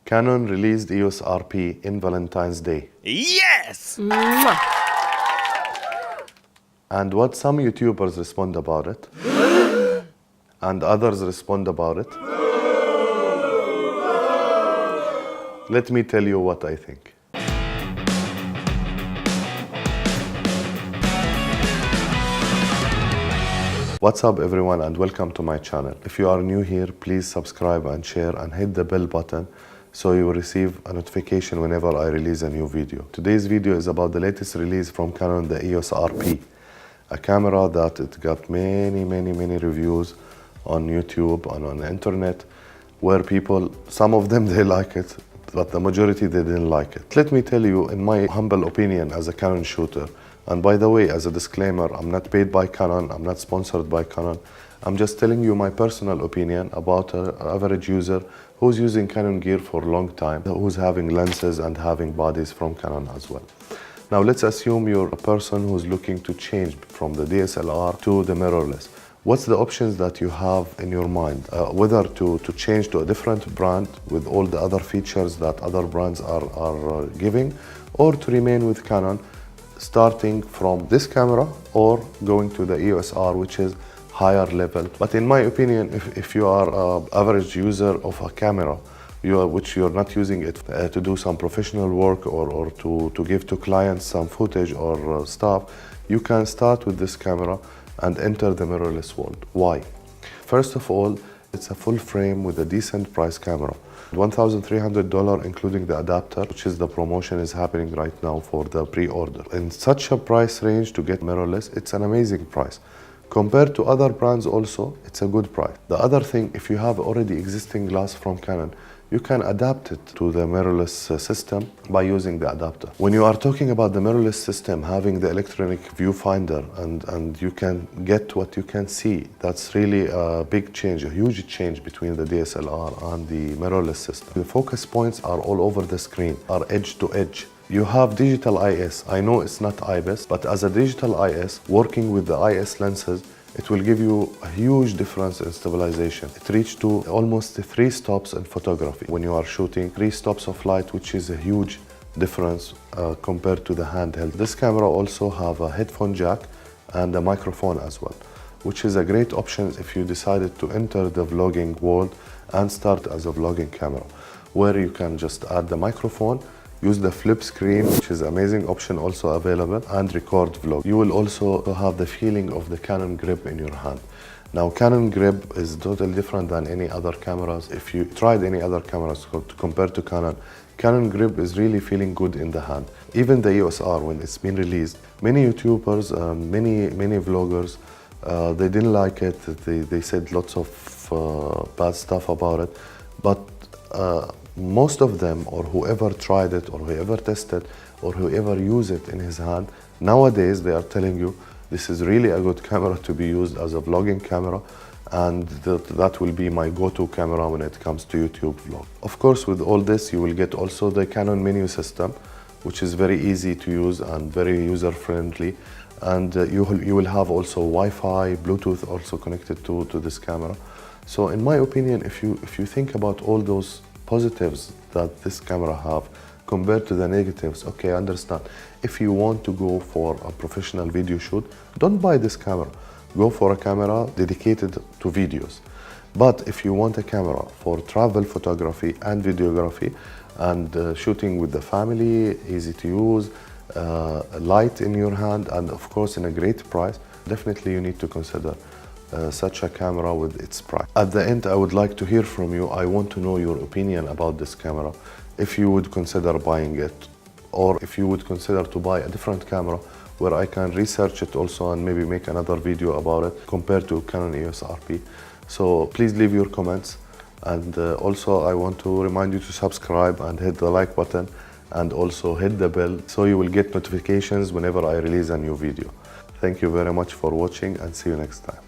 Canon released EOS RP in Valentine's Day. Yes! And what some YouTubers respond about it, and others respond about it, let me tell you what I think. What's up everyone and welcome to my channel. If you are new here, please subscribe and share and hit the bell button so you will receive a notification whenever I release a new video. Today's video is about the latest release from Canon, the EOS RP, a camera that it got many reviews on YouTube and on the internet, where people, some of them they like it, but the majority they didn't like it. Let me tell you, in my humble opinion as a Canon shooter, and by the way, as a disclaimer, I'm not paid by Canon, I'm not sponsored by Canon. I'm just telling you my personal opinion about an average user who's using Canon gear for a long time, who's having lenses and having bodies from Canon as well. Now let's assume you're a person who's looking to change from the DSLR to the mirrorless. What's the options that you have in your mind? Whether to change to a different brand with all the other features that other brands are giving, or to remain with Canon, starting from this camera or going to the EOS R, which is higher level. But in my opinion, if you are an average user of a camera, which you're not using it to do some professional work or to give to clients some footage or stuff, you can start with this camera and enter the mirrorless world. Why? First of all, it's a full frame with a decent price camera. $1,300 including the adapter, which is the promotion is happening right now for the pre-order. In such a price range to get mirrorless, it's an amazing price. Compared to other brands also, it's a good price. The other thing, if you have already existing glass from Canon, you can adapt it to the mirrorless system by using the adapter. When you are talking about the mirrorless system, having the electronic viewfinder and you can get what you can see, that's really a big change, a huge change between the DSLR and the mirrorless system. The focus points are all over the screen, are edge to edge. You have digital IS. I know it's not IBIS, but as a digital IS, working with the IS lenses, it will give you a huge difference in stabilization. It reached to almost 3 stops in photography when you are shooting 3 stops of light, which is a huge difference compared to the handheld. This camera also have a headphone jack and a microphone as well, which is a great option if you decided to enter the vlogging world and start as a vlogging camera, where you can just add the microphone, use the flip screen, which is an amazing option also available, and record vlog. You will also have the feeling of the Canon grip in your hand. Now, Canon grip is totally different than any other cameras. If you tried any other cameras compared to Canon, Canon grip is really feeling good in the hand. Even the EOS R, when it's been released, many YouTubers, many vloggers, they didn't like it. They said lots of bad stuff about it. But most of them, or whoever tried it, or whoever tested, or whoever used it in his hand, nowadays they are telling you this is really a good camera to be used as a vlogging camera, and that will be my go-to camera when it comes to YouTube vlog. Of course, with all this, you will get also the Canon menu system, which is very easy to use and very user-friendly, and you will have also Wi-Fi, Bluetooth also connected to this camera. So in my opinion, if you think about all those positives that this camera have compared to the negatives, okay, I understand. If you want to go for a professional video shoot, don't buy this camera. Go for a camera dedicated to videos. But if you want a camera for travel photography and videography and shooting with the family, easy to use, light in your hand, and of course in a great price, definitely you need to consider such a camera with its price. At the end, I would like to hear from you. I want to know your opinion about this camera, if you would consider buying it, or if you would consider to buy a different camera where I can research it also and maybe make another video about it compared to Canon EOS RP. So please leave your comments, and also I want to remind you to subscribe and hit the like button and also hit the bell so you will get notifications whenever I release a new video. Thank you very much for watching, and see you next time.